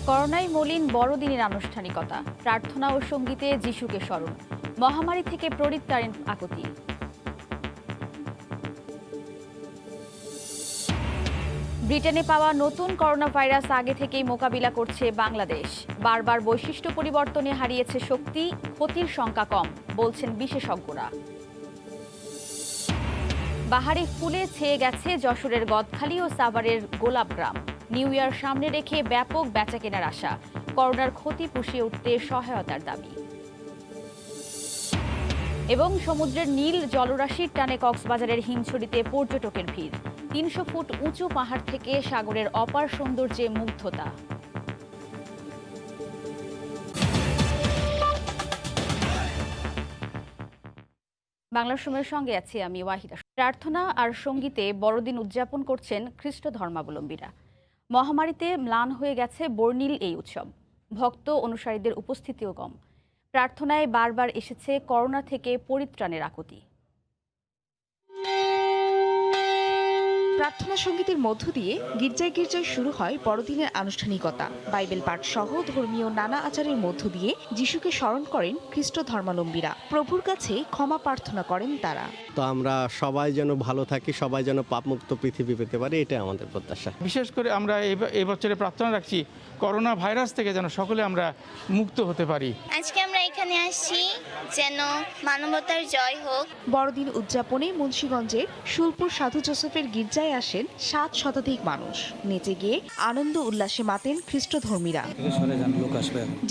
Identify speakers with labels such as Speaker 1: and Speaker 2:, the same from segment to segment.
Speaker 1: করোনায় মলিন বড়দিনের আনুষ্ঠানিকতা, প্রার্থনা ও সঙ্গীতে যিশুকে স্মরণ, মহামারী থেকে পরিত্রাণের আকুতি। ব্রিটেনে পাওয়া নতুন করোনা ভাইরাস আগে থেকেই মোকাবিলা করছে বাংলাদেশ। বারবার বৈশিষ্ট্য পরিবর্তনে হারিয়েছে শক্তি, ক্ষতির সংখ্যা কম, বলছেন বিশেষজ্ঞরা। বাহারি ফুলে ছেয়ে গেছে যশোরের গদখালি ও সাভারের গোলাপগ্রাম। নিউ ইয়ার সামনে রেখে ব্যাপক বেচাকেনার আশা, করোনার ক্ষতি পুষিয়ে উঠতে সহায়তার দাবি। এবং সমুদ্রের নীল জলরাশির টানে কক্সবাজারের হিমছড়িতে পর্যটকের ভিড়। ৩০০ ফুট উঁচু পাহাড় থেকে সাগরের অপার সৌন্দর্যে মুগ্ধতা। বাংলার সময়ের সঙ্গে আছি আমি ওয়াহিদা। প্রার্থনা আর সঙ্গীতে বড়দিন উদযাপন করছেন খ্রিস্ট ধর্মাবলম্বীরা। মহামারীতে ম্লান হয়ে গেছে বর্ণিল এই উৎসব। ভক্ত অনুসারীদের উপস্থিতিও কম। প্রার্থনায় বারবার এসেছে করোনা থেকে পরিত্রাণের আকুতি।
Speaker 2: প্রার্থনা সঙ্গীতের মধ্য দিয়ে গির্জায় গির্জায় শুরু হয় বড়দিনের আনুষ্ঠানিকতা। বাইবেল পাঠ সহ ধর্মীয় নানা আচারের মধ্য দিয়ে যিশুকে স্মরণ করেন খ্রিস্ট ধর্মাবলম্বীরা। প্রভুর কাছে ক্ষমা প্রার্থনা করেন তারা।
Speaker 3: তো আমরা সবাই যেন ভালো থাকি, সবাই যেন পাপমুক্ত পৃথিবী পেতে পারি, এটাই আমাদের প্রত্যাশা।
Speaker 4: বিশেষ করে আমরা এই বছরে প্রার্থনা রাখছি করোনা ভাইরাস থেকে যেন সকলে আমরা মুক্ত হতে পারি।
Speaker 5: আজকে আমরা এখানে আসছি যেন মানবতার জয় হোক।
Speaker 2: বড়দিন উদযাপনে মুন্সিগঞ্জের শুলপুর সাধু জোসেফের গির্জায় আসেন 7 শতাধিক মানুষ। নেচে গিয়ে আনন্দ উল্লাসে মাতেন খ্রিস্টধর্মীরা।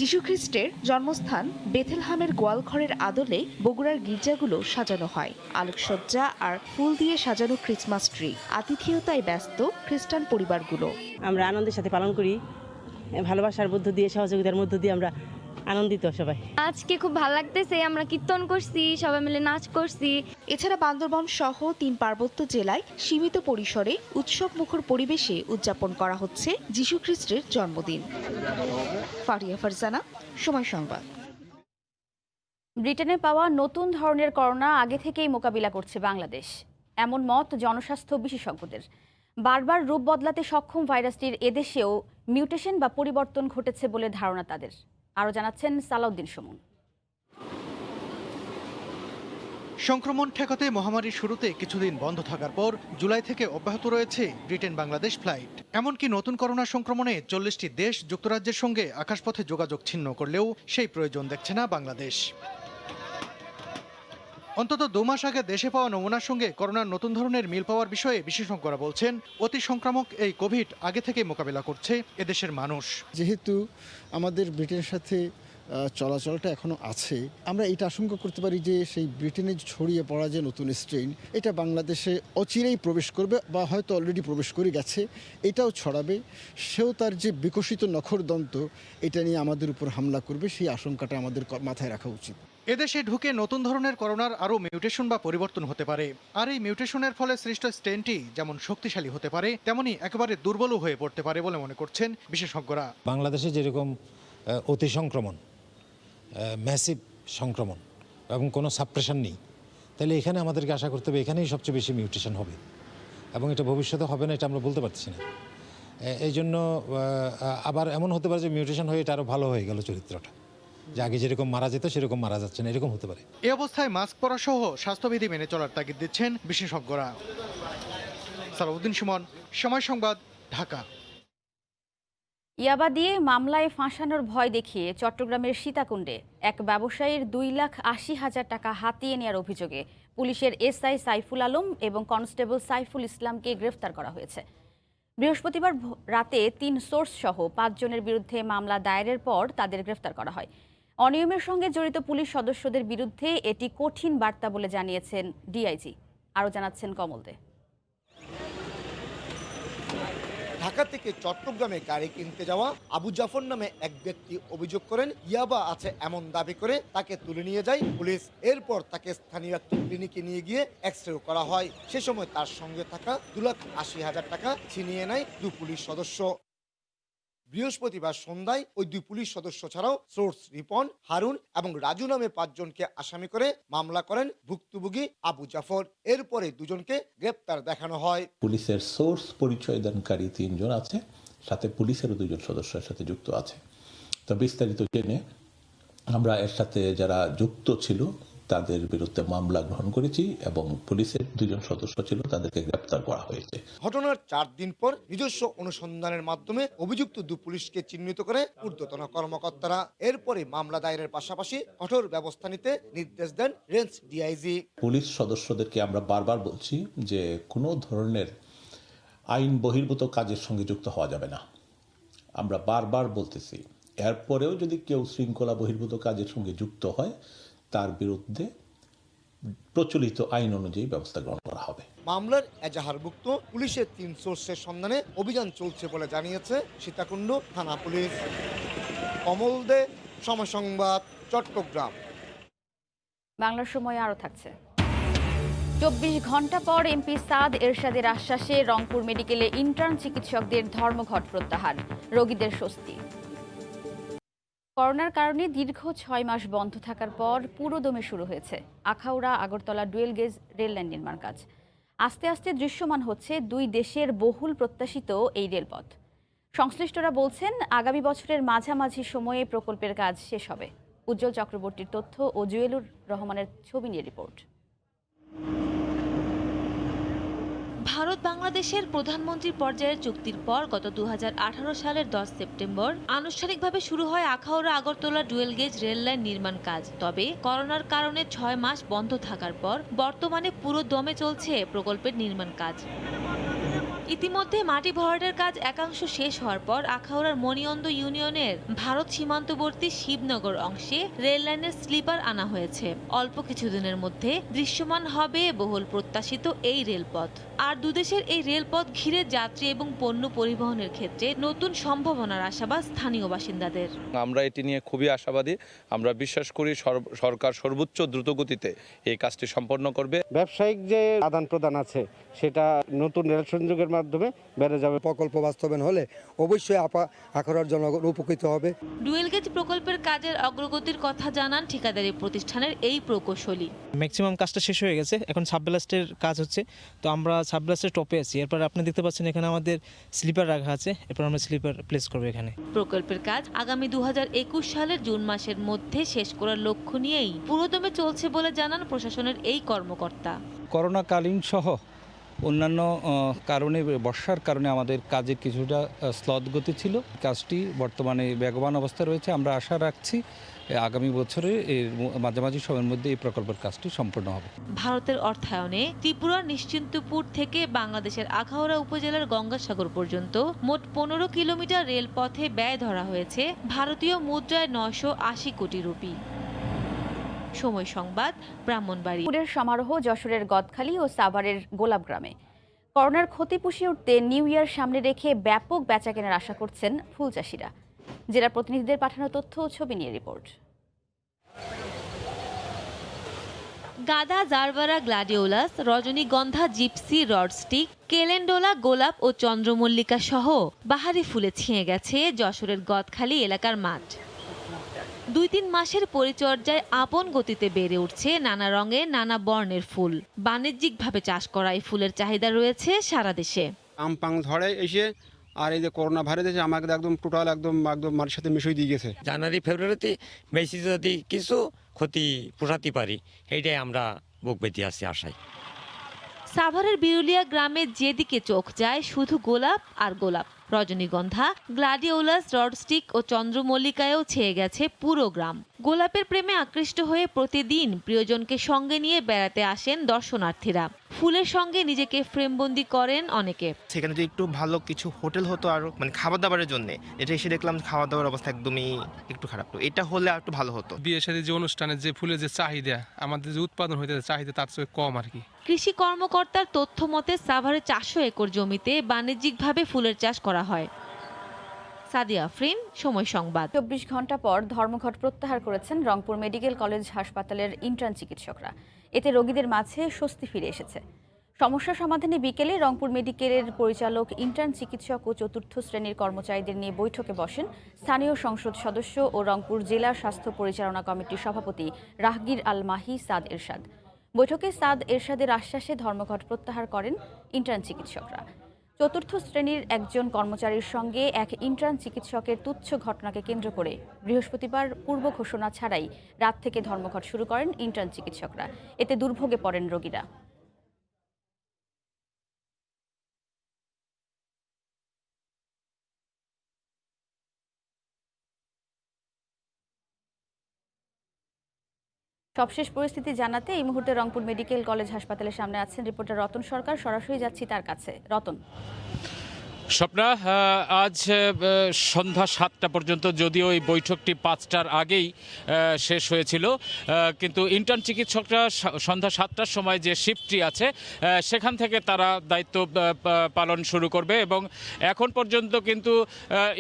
Speaker 2: যিশু খ্রিস্টের জন্মস্থান বেথেলহামের গোয়ালঘরের আদলে বগুড়ার গির্জাগুলো সাজানো হয়। আলোকসজ্জা আর ফুল দিয়ে সাজানো ক্রিসমাস ট্রি। আতিথেয়তায় ব্যস্ত খ্রিস্টান পরিবারগুলো।
Speaker 6: আমরা আনন্দের সাথে পালন করি, ভালোবাসার মধ্য দিয়ে, সহযোগিতার মধ্য দিয়ে আমরা আনন্দিত সবাই।
Speaker 7: আজকে খুব ভালো লাগতেছে, আমরা কীর্তন করছি, সবাই মিলে নাচ করছি।
Speaker 2: এছাড়া বান্দরবান সহ 3 পার্বত্য জেলায় সীমিত পরিসরে উৎসব মুখর পরিবেশে উদযাপন করা হচ্ছে যিশু খ্রিস্টের জন্মদিন। ফারিয়া ফারজানা, সময় সংবাদ।
Speaker 1: ব্রিটেনে পাওয়া নতুন ধরনের করোনা আগে থেকেই মোকাবিলা করছে বাংলাদেশ, এমন মত জনস্বাস্থ্য বিশেষজ্ঞদের। বারবার রূপ বদলাতে সক্ষম ভাইরাসটির এদেশেও মিউটেশন বা পরিবর্তন ঘটেছে বলে ধারণা তাদের। আরও জানাচ্ছেন সালাউদ্দিন সুমন।
Speaker 8: সংক্রমণ ঠেকাতে মহামারীর শুরুতে কিছুদিন বন্ধ থাকার পর জুলাই থেকে অব্যাহত রয়েছে ব্রিটেন বাংলাদেশ ফ্লাইট। এমনকি নতুন করোনা সংক্রমণে 40টি দেশ যুক্তরাজ্যের সঙ্গে আকাশপথে যোগাযোগ ছিন্ন করলেও সেই প্রয়োজন দেখছে না বাংলাদেশ। অন্তত 2 মাস আগে দেশে পাওয়া নমুনার সঙ্গে করোনার নতুন ধরনের মিল পাওয়ার বিষয়ে বিশেষজ্ঞরা বলছেন, অতি সংক্রামক এই কোভিড আগে থেকে মোকাবিলা করছে এদেশের মানুষ।
Speaker 9: যেহেতু আমাদের ব্রিটেনের সাথে চলাচলটা এখনো আছে, আমরা এটা আশঙ্কা করতে পারি যে সেই ব্রিটেনে ছড়িয়ে পড়া যে নতুন স্ট্রেইন, এটা বাংলাদেশে অচিরেই প্রবেশ করবে বা হয়তো অলরেডি প্রবেশ করে গেছে, এটাও ছড়াবে। সেও তার যে বিকশিত নখরদন্ত, এটা নিয়ে আমাদের উপর হামলা করবে, সেই আশঙ্কাটা আমাদের মাথায় রাখা উচিত।
Speaker 8: এদেশে ঢুকে নতুন ধরনের করোনার আরও মিউটেশন বা পরিবর্তন হতে পারে। আর এই মিউটেশনের ফলে সৃষ্ট স্ট্রেনটি যেমন শক্তিশালী হতে পারে, তেমনি একেবারে দুর্বলও হয়ে পড়তে পারে বলে মনে করছেন বিশেষজ্ঞরা।
Speaker 10: বাংলাদেশে যেরকম অতি সংক্রমণ, ম্যাসিভ সংক্রমণ এবং কোনো সাপ্রেশন নেই, তাহলে এখানে আমাদেরকে আশা করতে হবে এখানেই সবচেয়ে বেশি মিউটেশন হবে, এবং এটা ভবিষ্যতে হবে না এটা আমরা বলতে পারছি না। এই জন্য আবার এমন হতে পারে যে মিউটেশন হয়ে এটা আরও ভালো হয়ে গেল চরিত্রটা, যে আগে যেরকম মারা যেত সেরকম মারা যাচ্ছে না, এরকম হতে পারে।
Speaker 8: এই অবস্থায় মাস্ক পরা সহ স্বাস্থ্যবিধি মেনে চলার তাগিদ দিচ্ছেন বিশেষজ্ঞরা। সালাউদ্দিন সুমন, সময় সংবাদ, ঢাকা।
Speaker 1: ইয়াবা দিয়ে মামলায় ফাঁসানোর ভয় দেখিয়ে চট্টগ্রামের সীতাকুণ্ডে এক ব্যবসায়ীর 2,80,000 টাকা হাতিয়ে নেওয়ার অভিযোগে পুলিশের এসআই সাইফুল আলম এবং কনস্টেবল সাইফুল ইসলামকে গ্রেফতার করা হয়েছে। বৃহস্পতিবার রাতে 3 সোর্স সহ 5 জনের বিরুদ্ধে মামলা দায়েরের পর তাদের গ্রেফতার করা হয়। অনিয়মের সঙ্গে জড়িত পুলিশ সদস্যদের বিরুদ্ধে এটি কঠিন বার্তা বলে জানিয়েছেন ডিআইজি। আরও জানাচ্ছেন কমল দে।
Speaker 11: ঢাকা থেকে চট্টগ্রামে গাড়ি কিনতে যাওয়া আবু জাফর নামে এক ব্যক্তি অভিযোগ করেন ইয়াবা আছে এমন দাবি করে তাকে তুলে নিয়ে যায় পুলিশ। এরপর তাকে স্থানীয় একটি ক্লিনিকে নিয়ে গিয়ে এক্সরে করা হয়। সে সময় তার সঙ্গে থাকা 2,80,000 টাকা ছিনিয়ে নেয় 2 পুলিশ সদস্য। বৃহস্পতিবার সন্ধ্যায় ওই 2 পুলিশ সদস্য ছাড়াও সোর্স রিপন, হারুন এবং রাজু নামে 5 জনকে আসামি করে মামলা করেন ভুক্তভোগী আবু জাফর। এরপরে 2 জনকে গ্রেপ্তার দেখানো হয়।
Speaker 12: পুলিশের সোর্স পরিচয়দানকারী 3 জন আছে সাথে পুলিশেরও 2 জন সদস্য এর সাথে যুক্ত আছে। তো বিস্তারিত জেনে আমরা এর সাথে যারা যুক্ত ছিল তাদের বিরুদ্ধে মামলা গ্রহণ করেছি এবং পুলিশের 2 জন সদস্য ছিল তাদেরকে গ্রেপ্তার করা হয়েছে।
Speaker 11: ঘটনার 4 দিন পর নিজস্ব অনুসন্ধানের মাধ্যমে অভিযুক্ত 2 পুলিশকে চিহ্নিত করে ঊর্ধ্বতন কর্মকর্তারা এরপরে মামলা দায়েরের পাশাপাশি কঠোর ব্যবস্থা নিতে নির্দেশ দেন রেঞ্জ ডিআইজি।
Speaker 12: পুলিশ সদস্যদেরকে আমরা বারবার বলছি যে কোনো ধরনের আইন বহির্ভূত কাজের সঙ্গে যুক্ত হওয়া যাবে না। আমরা বারবার বলতেছি, এরপরেও যদি কেউ শৃঙ্খলা বহির্ভূত কাজের সঙ্গে যুক্ত হয় তার বিরুদ্ধে প্রচলিত আইন অনুযায়ী ব্যবস্থা গ্রহণ করা হবে।
Speaker 11: মামলার এজাহারভুক্ত পুলিশের 3 সোর্সের সন্ধানে অভিযান চলছে বলে জানিয়েছে সীতাকুণ্ড থানা পুলিশ। কমল দে, সময় সংবাদ, চট্টগ্রাম।
Speaker 1: বাংলার সময় আরও থাকছে। 24 ঘন্টা পর এমপি সাদ এরশাদের আশ্বাসে রংপুর মেডিকেলে ইন্টার্ন চিকিৎসকদের ধর্মঘট প্রত্যাহার, রোগীদের স্বস্তি। করোনার কারণে দীর্ঘ 6 মাস বন্ধ থাকার পর পুরোদমে শুরু হয়েছে Akhaura Agartala dual gauge rail line নির্মাণ কাজ। আস্তে আস্তে দৃশ্যমান হচ্ছে 2 দেশের বহুল প্রত্যাশিত এই রেলপথ। সংশ্লিষ্টরা বলছেন আগামী বছরের মাঝামাঝি সময়ে প্রকল্পের কাজ শেষ হবে। উজ্জ্বল চক্রবর্তীর তথ্য ও জুয়েলুর রহমানের ছবি নিয়ে রিপোর্ট।
Speaker 13: ভারত বাংলাদেশের প্রধানমন্ত্রী পর্যায়ের চুক্তির পর গত 2018 সালের 10 সেপ্টেম্বর আনুষ্ঠানিকভাবে শুরু হয় Akhaura Agartala dual gauge rail line নির্মাণ কাজ। তবে করোনার কারণে 6 মাস বন্ধ থাকার পর বর্তমানে পুরো দমে চলছে প্রকল্পের নির্মাণ কাজ। ইতিমধ্যে মাটি ভরাটের কাজ একাংশ শেষ হওয়ার পর আখাউড়ার মণিয়ন্দ ইউনিয়নের ভারত সীমান্তবর্তী শিবনগর অংশে রেল লাইনের স্লিপার আনা হয়েছে। অল্প কিছুদিনের মধ্যে দৃশ্যমান হবে বহুল প্রত্যাশিত এই রেলপথ। আর দুদেশের এই রেলপথ ঘিরে যাত্রী এবং পণ্য পরিবহনের ক্ষেত্রে নতুন সম্ভাবনার আশাবাদ স্থানীয় বাসিন্দাদের।
Speaker 14: আমরা এটি নিয়ে খুবই আশাবাদী। আমরা বিশ্বাস করি সরকার সর্বোচ্চ দ্রুতগতিতে এই কাজটি সম্পন্ন করবে।
Speaker 15: ব্যবসায়িক যে আদান প্রদান আছে সেটা নতুন রেল সংযোগের মাধ্যমে বেড়ে যাবে।
Speaker 16: প্রকল্প বাস্তবায়ন হলে অবশ্যই আখাউড়ার জনগণ উপকৃত হবে।
Speaker 13: ডুয়েল গেজ প্রকল্পের কাজের অগ্রগতির কথা জানান ঠিকাদারি প্রতিষ্ঠানের এই প্রকৌশলী।
Speaker 17: ম্যাক্সিমাম কাজটা শেষ হয়ে গেছে, এখন সাবব্লাস্টের কাজ হচ্ছে। তো আমরা সাবব্লাস্টের টপে আছি। এরপর আপনি দেখতে পাচ্ছেন এখানে আমাদের স্লিপার রাখা আছে, এরপর আমরা স্লিপার প্লেস করবো এখানে।
Speaker 13: প্রকল্পের কাজ আগামী 2021 সালের জুন মাসের মধ্যে শেষ করার লক্ষ্য নিয়েই পুরোদমে চলছে বলে জানান প্রশাসনের এই কর্মকর্তা।
Speaker 18: করোনাকালীন সহ অন্যান্য কারণে বর্ষার কারণে আমাদের কাজের কিছুটা স্লথ গতি ছিল। কাজটি বর্তমানে বেগবান অবস্থায় রয়েছে। আমরা আশা রাখছি আগামী বছরে এর মাঝামাঝি সময়ের মধ্যে এই প্রকল্পের কাজটি সম্পূর্ণ হবে।
Speaker 13: ভারতের অর্থায়নে ত্রিপুরার নিশ্চিন্তপুর থেকে বাংলাদেশের আখাউড়া উপজেলার গঙ্গাসাগর পর্যন্ত মোট 15 কিলোমিটার রেলপথে ব্যয় ধরা হয়েছে ভারতীয় মুদ্রায় 980 কোটি রুপি। সময় সংবাদ, ব্রাহ্মণবাড়ি।
Speaker 1: পুরের সমারোহ যশোরের গদখালি ও সাভারের গোলাপগ্রামে। করোনার ক্ষতি পুষিয়ে উঠতে নিউ ইয়ার সামনে রেখে ব্যাপক বেচাকেনার আশা করছেন ফুল চাষিরা। জেলা প্রতিনিধিদের পাঠানো তথ্য ও ছবি নিয়ে রিপোর্ট।
Speaker 13: গাদা, জারবারা, গ্লাডিওলাস, রজনীগন্ধা, জিপসি, রডস্টিক, কেলেন্ডোলা, গোলাপ ও চন্দ্রমল্লিকা সহ বাহারি ফুলে ছেয়ে গেছে যশোরের গদখালি এলাকার মাঠ। 2-3 মাসের পরিচর্যায় আপন গতিতে বেড়ে উঠছে নানা রঙের নানা বর্ণের ফুল। বাণিজ্যিকভাবে চাষ করা এই ফুলের চাহিদা রয়েছে সারা দেশে।
Speaker 19: আমপাং ঝড়ে এসে আর এই যে করোনা ভাইরাস এসে আমাকে একদম টোটাল একদম মাটির সাথে মিশিয়ে দিয়ে গেছে।
Speaker 20: জানুয়ারি ফেব্রুয়ারিতে বেশি যদি কিছু ক্ষতি পোষাতে পারি এইটাই আমরা বুক বেঁধে আছি আশায়।
Speaker 13: সাভারের বিরুলিয়া গ্রামে যেদিকে চোখ যায় শুধু গোলাপ আর গোলাপ। রজনীগন্ধা, গ্লাডিওলাস, রডস্টিক ও চন্দ্রমল্লিকায়ও ছেয়ে গেছে পুরো গ্রাম। গোলাপের প্রেমে আকৃষ্ট হয়ে প্রতিদিন প্রিয়জনকে সঙ্গে নিয়ে বেড়াতে আসেন দর্শনার্থীরা। ফুলের সঙ্গে নিজেকে ফ্রেমবন্দি করেন অনেকে।
Speaker 21: সেখানে যদি একটু ভালো কিছু হোটেল হতো আর মানে খাবার দাবারের জন্য, এটা এসে দেখলাম খাবার দাবার অবস্থা একদমই একটু খারাপ। তো এটা হলে আর একটু ভালো হতো।
Speaker 4: বিয়ের সাথে যে অনুষ্ঠানে যে ফুলের যে চাহিদা, আমাদের যে উৎপাদন হইতে চাহিদা তার চেয়ে কম আর কি।
Speaker 13: কৃষি কর্মকর্তার তথ্য মতে সাভারে 400 একর জমিতে বাণিজ্যিকভাবে ফুলের চাষ করা হয়। সাদিয়া আফরিন, সময় সংবাদ।
Speaker 1: 24 ঘন্টা পর ধর্মঘট প্রত্যাহার করেছেন রংপুর মেডিকেল কলেজ হাসপাতালের ইন্টার্ন চিকিৎসকরা। এতে রোগীদের মাঝে স্বস্তি ফিরে এসেছে। সমস্যা সমাধানে বিকেলে রংপুর মেডিকেলের পরিচালক, ইন্টার্ন চিকিৎসক ও 4র্থ শ্রেণীর কর্মচারীদের নিয়ে বৈঠকে বসেন স্থানীয় সংসদ সদস্য ও রংপুর জেলা স্বাস্থ্য পরিচালনা কমিটির সভাপতি রাহগীর আল মাহি সাদ এরশাদ। বৈঠকে সাদ এরশাদের আশ্বাসে ধর্মঘট প্রত্যাহার করেন ইন্টার্ন চিকিৎসকরা। চতুর্থ শ্রেণীর একজন কর্মচারীর সঙ্গে এক ইন্টার্ন চিকিৎসকের তুচ্ছ ঘটনাকে কেন্দ্র করে বৃহস্পতিবার পূর্ব ঘোষণা ছাড়াই রাত থেকে ধর্মঘট শুরু করেন ইন্টার্ন চিকিৎসকরা। এতে দুর্ভোগে পড়েন রোগীরা। সবশেষ পরিস্থিতি জানাতে এই মুহূর্তে রংপুর মেডিকেল কলেজ হাসপাতালের সামনে আছেন রিপোর্টার রতন সরকার। সরাসরি যাচ্ছি তার কাছে। রতন।
Speaker 3: স্বপ্না, আজ সন্ধ্যা 7টা পর্যন্ত, যদিও এই বৈঠকটি 5টার আগেই শেষ হয়েছিল, কিন্তু ইন্টার্ন চিকিৎসকরা সন্ধ্যা 7টার সময় যে শিফটটি আছে সেখান থেকে তারা দায়িত্ব পালন শুরু করবে এবং এখন পর্যন্ত কিন্তু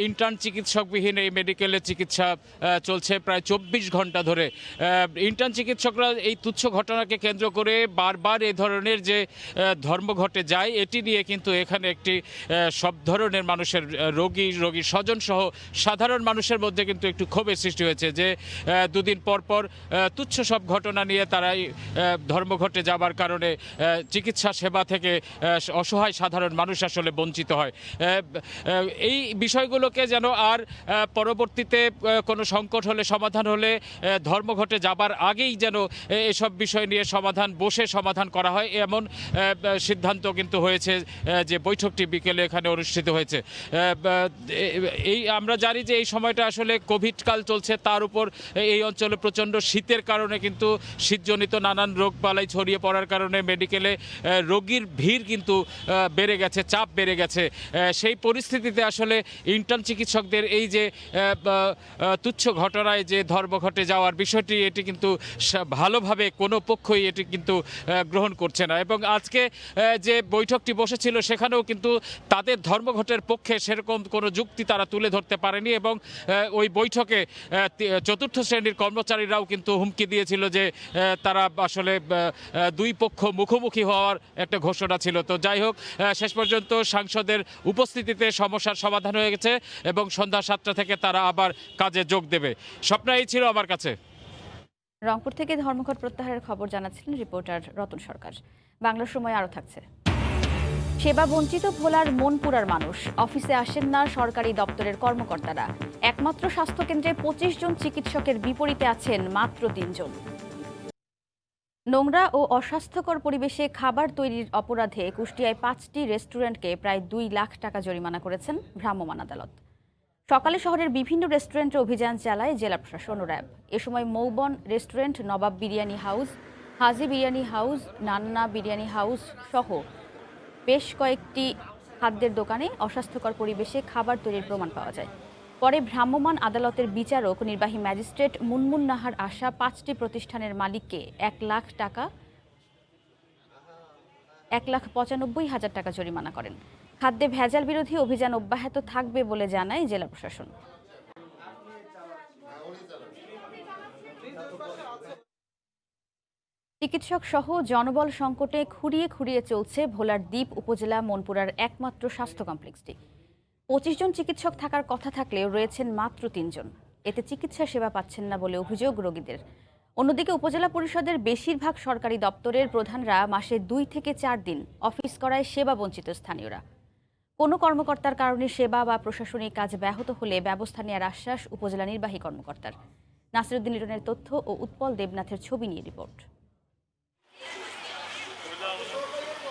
Speaker 3: ইন্টার্ন চিকিৎসকবিহীন এই মেডিকেলে চিকিৎসা চলছে প্রায় 24 ঘন্টা ধরে। ইন্টার্ন চিকিৎসকরা এই তুচ্ছ ঘটনাকে কেন্দ্র করে বারবার এ ধরনের যে ধর্মঘটে যায়, এটি নিয়ে কিন্তু এখানে একটি সব ধরনের মানুষের রোগী স্বজন সহ সাধারণ মানুষের মধ্যে কিন্তু একটু ক্ষোভের সৃষ্টি হয়েছে যে দুদিন পর পর তুচ্ছ সব ঘটনা নিয়ে তারা ধর্মঘটে যাবার কারণে চিকিৎসা সেবা থেকে অসহায় সাধারণ মানুষ আসলে বঞ্চিত হয়। এই বিষয়গুলোকে যেন আর পরবর্তীতে কোনো সংকট হলে, সমাধান হলে ধর্মঘটে যাবার আগেই যেন এসব বিষয় নিয়ে বসে সমাধান করা হয়, এমন সিদ্ধান্ত কিন্তু হয়েছে যে বৈঠকটি বিকেলে এখানে অনুষ্ঠিত হয়েছে। এই আমরা জানি যে এই সময়টা আসলে কোভিড কাল চলছে, তার উপর এই অঞ্চলে প্রচণ্ড শীতের কারণে কিন্তু শীতজনিত নানান রোগবালাই ছড়িয়ে পড়ার কারণে মেডিকেলে রোগীর ভিড় কিন্তু বেড়ে গেছে, চাপ বেড়ে গেছে। সেই পরিস্থিতিতে আসলে ইন্টার্ন চিকিৎসকদের এই যে তুচ্ছ ঘটনায় যে ধর্মঘটে যাওয়ার বিষয়টি, এটি কিন্তু ভালোভাবে কোনো পক্ষই এটি কিন্তু গ্রহণ করছে না এবং আজকে যে বৈঠকটি বসেছিল সেখানেও কিন্তু তাদের ধর্মঘটের পক্ষে সেরকম কোনো যুক্তি তারা তুলে ধরতে পারেনি এবং ওই বৈঠকে চতুর্থ শ্রেণীর কর্মচারীরাও কিন্তু হুমকি দিয়েছিল যে তারা আসলে দুই পক্ষ মুখোমুখি হওয়ার একটা ঘোষণা ছিল। তো যাই হোক, শেষ পর্যন্ত সাংসদের উপস্থিতিতে সমস্যার সমাধান হয়ে গেছে এবং সন্ধ্যা 7টা থেকে তারা আবার কাজে যোগ দেবে। স্বপ্ন, এই ছিল আমার কাছে।
Speaker 1: রংপুর থেকে ধর্মঘট প্রত্যাহারের খবর জানাচ্ছিলেন রিপোর্টার রতন সরকার। বাংলার সময় আরও থাকছে। সেবা বঞ্চিত ভোলার মনপুরার মানুষ। অফিসে আসেন না সরকারি দপ্তরের কর্মকর্তারা। একমাত্র স্বাস্থ্যকেন্দ্রে 25 জন চিকিৎসকের বিপরীতে আছেন মাত্র 3 জন। নোংরা ও অস্বাস্থ্যকর পরিবেশে খাবার তৈরির অপরাধে কুষ্টিয়ায় 5টি রেস্টুরেন্টকে প্রায় 2 লাখ টাকা জরিমানা করেছেন ভ্রাম্যমাণ আদালত। সকালে শহরের বিভিন্ন রেস্টুরেন্টে অভিযান চালায় জেলা প্রশাসন ও র্যাব। এ সময় মৌবন রেস্টুরেন্ট, নবাব বিরিয়ানি হাউস, হাজি বিরিয়ানি হাউস, নান্না বিরিয়ানি হাউস সহ বেশ কয়েকটি খাদ্যের দোকানে অস্বাস্থ্যকর পরিবেশে খাবার তৈরির প্রমাণ পাওয়া যায়। পরে ভ্রাম্যমাণ আদালতের বিচারক নির্বাহী ম্যাজিস্ট্রেট মুনমুন নাহার আশা 5টি প্রতিষ্ঠানের মালিককে 1,95,000 টাকা জরিমানা করেন। খাদ্যে ভেজাল বিরোধী অভিযান অব্যাহত থাকবে বলে জানায় জেলা প্রশাসন। চিকিৎসক সহ জনবল সংকটে খুঁড়িয়ে খুঁড়িয়ে চলছে ভোলার দ্বীপ উপজেলা মনপুরার একমাত্র স্বাস্থ্য কমপ্লেক্সটি। 25 জন চিকিৎসক থাকার কথা থাকলেও রয়েছেন মাত্র 3 জন। এতে চিকিৎসা সেবা পাচ্ছেন না বলে অভিযোগ রোগীদের। অন্যদিকে উপজেলা পরিষদের বেশিরভাগ সরকারি দপ্তরের প্রধানরা মাসে 2 থেকে 4 দিন অফিস করায় সেবা বঞ্চিত স্থানীয়রা। কোনো কর্মকর্তার কারণে সেবা বা প্রশাসনিক কাজ ব্যাহত হলে ব্যবস্থা নেওয়ার আশ্বাস উপজেলা নির্বাহী কর্মকর্তার। নাসিরউদ্দিন লিটনের তথ্য ও উৎপল দেবনাথের ছবি নিয়ে রিপোর্ট।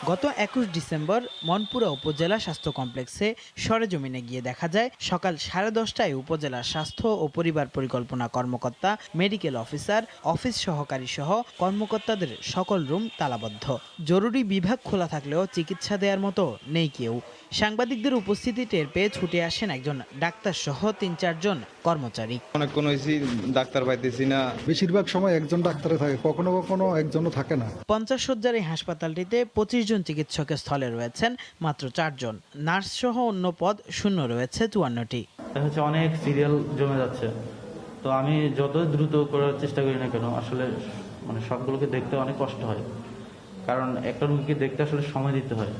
Speaker 22: গত 21 ডিসেম্বর মনপুরা উপজেলা স্বাস্থ্য কমপ্লেক্সে সরেজমিনে গিয়ে দেখা যায় সকাল 10:30টায় উপজেলা স্বাস্থ্য ও পরিবার পরিকল্পনা কর্মকর্তা, মেডিকেল অফিসার, অফিস সহকারী সহ কর্মকর্তাদের সকল রুম তালাবদ্ধ। জরুরি বিভাগ খোলা থাকলেও চিকিৎসা দেওয়ার মতো নেই কেউ। সাংবাদিকদের উপস্থিতি টের পেয়ে ছুটে আসেন একজন ডাক্তার সহ 3-4 জন কর্মচারী।
Speaker 23: অনেকক্ষণ হয়েছি, ডাক্তার পাইতেছি না।
Speaker 9: বেশিরভাগ সময় একজন ডাক্তারে থাকে, কখনো কখনো একজনও থাকে না।
Speaker 22: 50 শয্যার এই হাসপাতালটিতে 25 জন চিকিৎসকের স্থলে রয়েছেন মাত্র 4 জন। নার্স সহ অন্য পদ শূন্য রয়েছে 54টি।
Speaker 24: অনেক সিরিয়াল জমে যাচ্ছে, তো আমি যত দ্রুত করার চেষ্টা করি না কেন, আসলে সবগুলোকে দেখতে অনেক কষ্ট হয়, কারণ একটা রোগীকে দেখতে আসলে সময় দিতে হয়।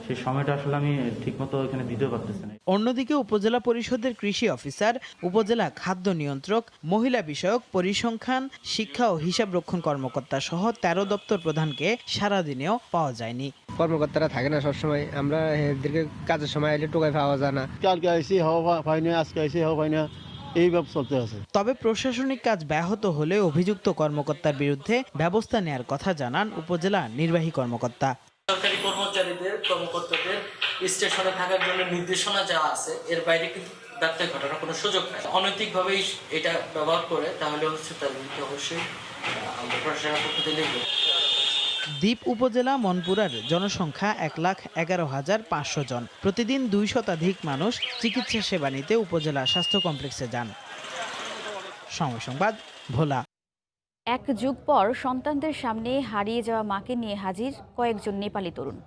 Speaker 24: সেই সময়টা আসলে আমি ঠিকমতো এখানে দিতে পারতেছি না।
Speaker 22: অন্যদিকে উপজেলা পরিষদের কৃষি অফিসার, উপজেলা খাদ্য নিয়ন্ত্রক, মহিলা বিষয়ক, পরিসংখ্যান, শিক্ষা ও হিসাব রক্ষণ কর্মকর্তা সহ 13 দপ্তর প্রধানকে সারাদিনেও পাওয়া যায়নি।
Speaker 15: কর্মকর্তারা থাকে না সবসময়, আমরা এদেরকে কাজের সময় এলে টোকাই পাওয়া যায় না।
Speaker 2: কালকে আইসি হওয়া পাই না, আজকে আইসি হওয়া পাই না, এইভাবে চলতে আছে।
Speaker 22: তবে প্রশাসনিক কাজ ব্যাহত হলে অভিযুক্ত কর্মকর্তার বিরুদ্ধে ব্যবস্থা নেওয়ার কথা জানান উপজেলা নির্বাহী কর্মকর্তা।
Speaker 5: সরকারি কর্মকর্তাদের স্টেশনে থাকার জন্য নির্দেশনা যা আছে এর বাইরে কিন্তু ব্যত্যয় ঘটানোর কোনো সুযোগ নাই। অনৈতিকভাবেই এটা ব্যবহার করে তাহলে তার বিরুদ্ধে অবশ্যই আমরা প্রশাসনের পক্ষ থেকে লিখব।
Speaker 22: দ্বীপ উপজেলা মনপুরার জনসংখ্যা 1,11,500 জন। প্রতিদিন 2 শতাধিক মানুষ চিকিৎসা সেবা নিতে উপজেলা স্বাস্থ্য কমপ্লেক্সে যান। সময় সংবাদ, ভোলা।
Speaker 1: এক যুগ পর সন্তানদের সামনে হারিয়ে যাওয়া মাকে নিয়ে হাজির কয়েকজন নেপালি তরুণ।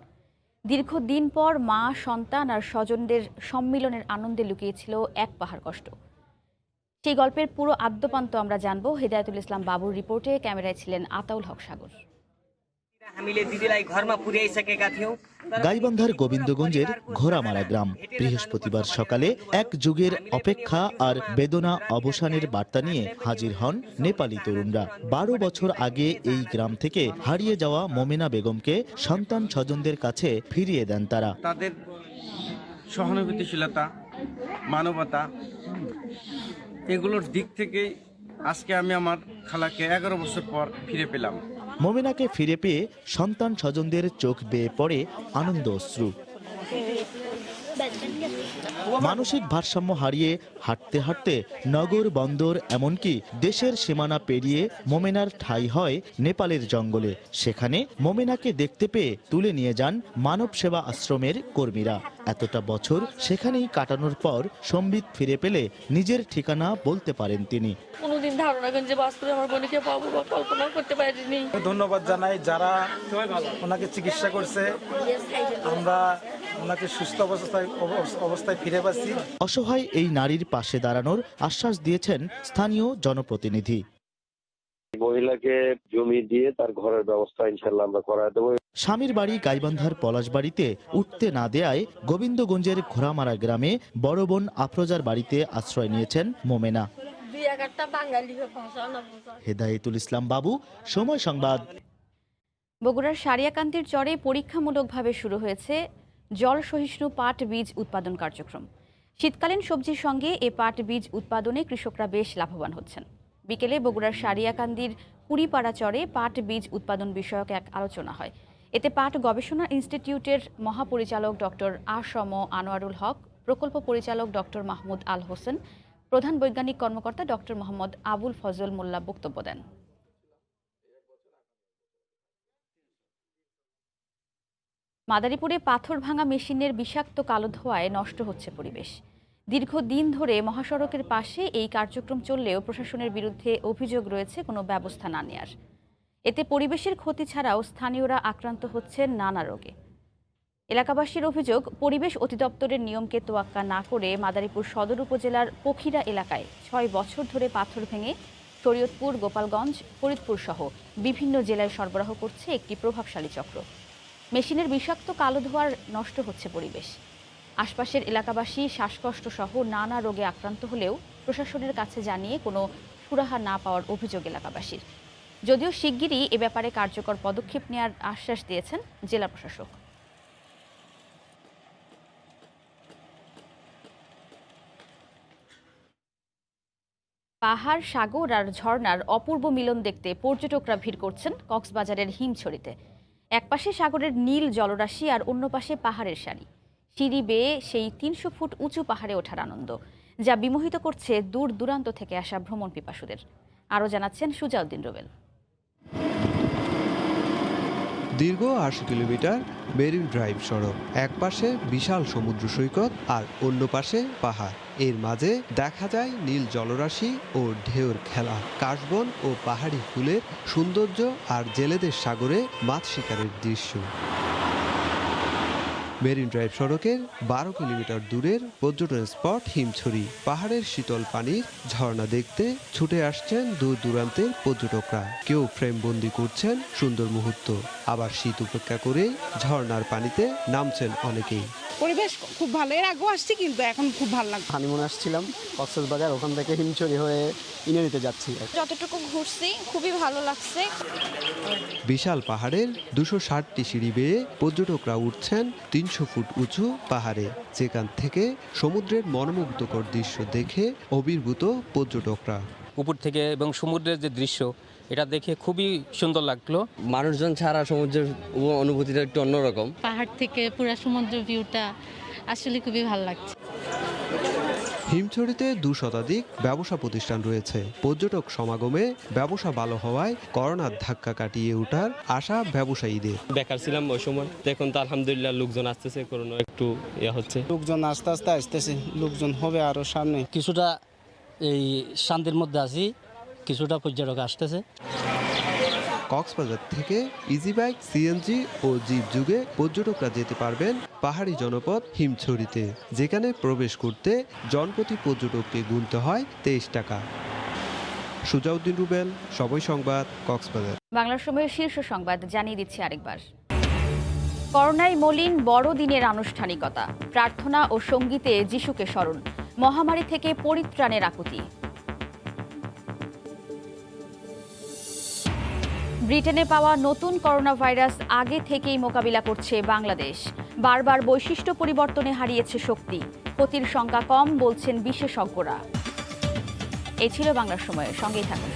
Speaker 1: দীর্ঘদিন পর মা, সন্তান আর স্বজনদের সম্মিলনের আনন্দে লুকিয়েছিল এক পাহাড় কষ্ট। সেই গল্পের পুরো আদ্যপান্ত আমরা জানবো হেদায়েতুল ইসলাম বাবুর রিপোর্টে। ক্যামেরায় ছিলেন আতাউল হক সাগর।
Speaker 6: গাইবান্ধার গোবিন্দগঞ্জের ঘোড়ামারা গ্রাম। বৃহস্পতিবার সকালে এক যুগের অপেক্ষা আর বেদনা অবসানের বার্তা নিয়ে হাজির হন নেপালি তরুণরা। 12 বছর আগে এই গ্রাম থেকে হারিয়ে যাওয়া মোমেনা বেগমকে সন্তান স্বজনদের কাছে ফিরিয়ে দেন তারা।
Speaker 7: তাদের সহানুভূতিশীলতা, মানবতা, এগুলোর দিক থেকে আজকে আমি আমার খালাকে 11 বছর পর ফিরে পেলাম।
Speaker 6: মোমেনাকে ফিরে পেয়ে সন্তান স্বজনদের চোখ বেয়ে পড়ে আনন্দ অশ্রু। মানসিক ভারসাম্য হারিয়ে হাঁটতে হাঁটতে নগর, বন্দর, এমনকি দেশের সীমানা পেরিয়ে মোমেনার ঠাঁই হয় নেপালের জঙ্গলে। সেখানে মোমেনাকে দেখতে পেয়ে তুলে নিয়ে যান মানব সেবা আশ্রমের কর্মীরা। এতটা বছর সেখানেই কাটানোর পর সম্বিত ফিরে পেলে নিজের ঠিকানা বলতে পারেন তিনি।
Speaker 25: কোনোদিন ধারণা করেন যে বাস্তবে আমার বোনকে পাবো বা কল্পনা করতে পারিনি।
Speaker 26: ধন্যবাদ জানাই যারা ওনাকে চিকিৎসা করছে, আমরা ওনাকে সুস্থ অবস্থায় ফিরে পাচ্ছি।
Speaker 6: অসহায় এই নারীর পাশে দাঁড়ানোর আশ্বাস দিয়েছেন স্থানীয় জনপ্রতিনিধি।
Speaker 27: মহিলাকে জমি দিয়ে তার ঘরের ব্যবস্থা ইনশাল্লাহ আমরা করায় দেবো।
Speaker 6: স্বামীর বাড়ি গাইবান্ধার পলাশবাড়িতে উঠতে না দেয়ায় গোবিন্দগঞ্জের ঘোড়ামারা গ্রামে বড় বোন আফরোজার বাড়িতে আশ্রয় নিয়েছেন মোমেনা। হেদায়েতুল ইসলাম বাবু, সময় সংবাদ।
Speaker 1: বগুড়ার সারিয়াকান্দির চরে পরীক্ষামূলকভাবে শুরু হয়েছে জল সহিষ্ণু পাট বীজ উৎপাদন কার্যক্রম। শীতকালীন সবজির সঙ্গে এ পাট বীজ উৎপাদনে কৃষকরা বেশ লাভবান হচ্ছেন। বিকেলে বগুড়ার সারিয়াকান্দির কুড়িপাড়া চরে পাট বীজ উৎপাদন বিষয়ক এক আলোচনা হয়। এতে পাট গবেষণা ইনস্টিটিউটের মহাপরিচালক ডক্টর আসম আনোয়ারুল হক, প্রকল্প পরিচালক ডক্টর মাহমুদ আল হোসেন, প্রধান বৈজ্ঞানিক কর্মকর্তা ডক্টর মোহাম্মদ আবুল ফজল মোল্লা বক্তব্য দেন। মাদারীপুরে পাথর ভাঙা মেশিনের বিষাক্ত কালো ধোঁয়ায় নষ্ট হচ্ছে পরিবেশ। দীর্ঘদিন ধরে মহাসড়কের পাশে এই কার্যক্রম চললেও প্রশাসনের বিরুদ্ধে অভিযোগ রয়েছে কোনো ব্যবস্থা না নেয়ার। এতে পরিবেশের ক্ষতি ছাড়াও স্থানীয়রা আক্রান্ত হচ্ছেন নানা রোগে। এলাকাবাসীর অভিযোগ, পরিবেশ অধিদপ্তরের নিয়মকে তোয়াক্কা না করে মাদারীপুর সদর উপজেলার পখিরা এলাকায় 6 বছর ধরে পাথর ভেঙে শরীয়তপুর, গোপালগঞ্জ, ফরিদপুর সহ বিভিন্ন জেলায় সরবরাহ করছে একটি প্রভাবশালী চক্র। মেশিনের বিষাক্ত কালো ধোঁয়ার নষ্ট হচ্ছে পরিবেশ। আশপাশের এলাকাবাসী শ্বাসকষ্ট সহ নানা রোগে আক্রান্ত হলেও প্রশাসনের কাছে জানিয়ে কোনো সুরাহা না পাওয়ার অভিযোগ এলাকাবাসীর। যদিও শিগগিরই এ ব্যাপারে কার্যকর পদক্ষেপ নেওয়ার আশ্বাস দিয়েছেন জেলা প্রশাসক। পাহাড়, সাগর আর ঝর্ণার অপূর্ব মিলন দেখতে পর্যটকরা ভিড় করছেন কক্সবাজারের হিমছড়িতে। একপাশে সাগরের নীল জলরাশি আর অন্য পাশে পাহাড়ের সারি। সিঁড়ি বেয়ে সেই 300 ফুট উঁচু পাহাড়ে ওঠার আনন্দ, যা বিমোহিত করছে দূর দূরান্ত থেকে আসা ভ্রমণ পিপাসুদের। আরও জানাচ্ছেন সুজাউদ্দিন রুবেল।
Speaker 28: দীর্ঘ 80 কিলোমিটার মেরিন ড্রাইভ সড়ক, এক পাশে বিশাল সমুদ্র সৈকত আর অন্য পাশে পাহাড়। এর মাঝে দেখা যায় নীল জলরাশি ও ঢেউর খেলা, কাশবন ও পাহাড়ি ফুলের সৌন্দর্য আর জেলেদের সাগরে মাছ শিকারের দৃশ্য। মেরিন ড্রাইভ সড়কের 12 কিলোমিটার দূরের পর্যটন স্পট হিমছড়ি। পাহাড়ের শীতল পানির ঝর্ণা দেখতে ছুটে আসছেন দূর দূরান্তের পর্যটকরা। কেউ ফ্রেম বন্দি করছেন সুন্দর মুহূর্ত, আবার শীত উপেক্ষা করেই ঝর্ণার পানিতে নামছেন অনেকেই।
Speaker 8: পরিবেশ খুব ভালো, এর আগেও আসছি কিন্তু এখন খুব ভালো লাগছে।
Speaker 10: হানিমুন আসছিলাম কক্সবাজার, ওখান থেকে হিমছড়ি হয়ে ইনানিতে যাচ্ছি।
Speaker 8: যতটুকু ঘুরছি খুবই ভালো লাগছে।
Speaker 28: বিশাল পাহাড়ের 260টি সিঁড়ি বেয়ে পর্যটকরা উঠছেন 300 ফুট উঁচু পাহাড়ে, যেখান থেকে সমুদ্রের মনোমুগ্ধকর দৃশ্য দেখে অভিভূত পর্যটকরা।
Speaker 11: উপর থেকে এবং সমুদ্রের যে দৃশ্য, এটা দেখে খুবই সুন্দর লাগলো।
Speaker 10: মানুষজন ছাড়া সমুদ্রের অনুভূতিটা একটু অন্যরকম।
Speaker 12: পাহাড় থেকে পুরো সমুদ্র ভিউটা আসলে খুবই ভালো লাগছে।
Speaker 28: হিমছড়িতে 2 শতাধিক ব্যবসা প্রতিষ্ঠান রয়েছে। পর্যটক সমাগমে ব্যবসা ভালো হওয়ায় করোনার ধাক্কা কাটিয়ে ওঠার আশা ব্যবসায়ীদের।
Speaker 11: বেকার ছিলাম ওই সময়, এখন তো আলহামদুলিল্লাহ লোকজন আসতেছে, করোনা একটু হচ্ছে।
Speaker 10: লোকজন আস্তে আস্তে আসতেছে, লোকজন হবে আরো সামনে।
Speaker 11: কিছুটা এই শান্তির মধ্যে আছি, কিছুটা পর্যটক আসতেছে।
Speaker 28: কক্সবাজার থেকে ইজি বাইক, সিএনজি ও জিপ যুগে পর্যটকরা যেতে পারবেন পাহাড়ি জনপদ হিমছড়িতে, যেখানে প্রবেশ করতে জনপ্রতি পর্যটককে গুনতে হয় 23 টাকা। সুজাউদ্দিন রুবেল, সময় সংবাদ, কক্সবাজার।
Speaker 1: বাংলা সময়ের শীর্ষ সংবাদ জানিয়ে দিচ্ছি আরেকবার। করোনায় মলিন বড়দিনের আনুষ্ঠানিকতা, প্রার্থনা ও সঙ্গীতে যিশুকে স্মরণ, মহামারী থেকে পরিত্রাণের আকুতি। ব্রিটেনে পাওয়া নতুন করোনা ভাইরাস আগে থেকেই মোকাবিলা করছে বাংলাদেশ। বারবার বৈশিষ্ট্য পরিবর্তনে হারিয়েছে শক্তি, ক্ষতির সংখ্যা কম বলছেন বিশেষজ্ঞরা। এই ছিল বাংলার সময়ের, সঙ্গেই থাকুন।